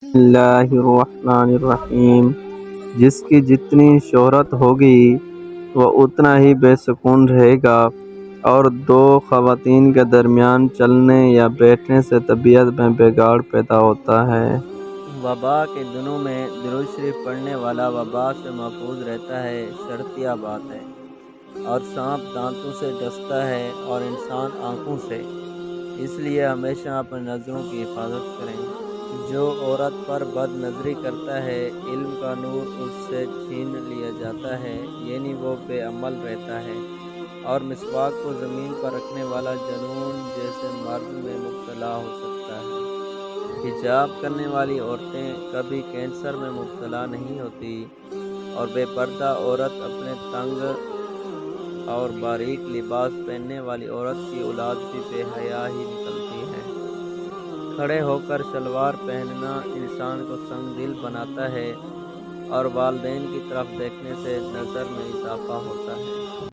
بسم اللہ الرحمن الرحیم۔ جس کی جتنی شہرت ہوگی وہ اتنا ہی بے سکون رہے گا، اور دو خواتین کے درمیان چلنے یا بیٹھنے سے طبیعت میں بگاڑ پیدا ہوتا ہے۔ وبا کے دنوں میں درود شریف پڑھنے والا وبا سے محفوظ رہتا ہے، شرطیہ بات ہے۔ اور سانپ دانتوں سے ڈستا ہے اور انسان آنکھوں سے، اس لیے ہمیشہ اپنی نظروں کی حفاظت کریں۔ جو عورت پر بد نظری کرتا ہے، علم کا نور اس سے چھین لیا جاتا ہے، یعنی وہ بے عمل رہتا ہے۔ اور مسواک کو زمین پر رکھنے والا جنون جیسے مرض میں مبتلا ہو سکتا ہے۔ حجاب کرنے والی عورتیں کبھی کینسر میں مبتلا نہیں ہوتی، اور بے پردہ عورت اپنے تنگ اور باریک لباس پہننے والی عورت کی اولاد بھی بے حیا ہی نکلتی ہے۔ کھڑے ہو کر شلوار پہننا انسان کو سنگ دل بناتا ہے، اور والدین کی طرف دیکھنے سے نظر میں اضافہ ہوتا ہے۔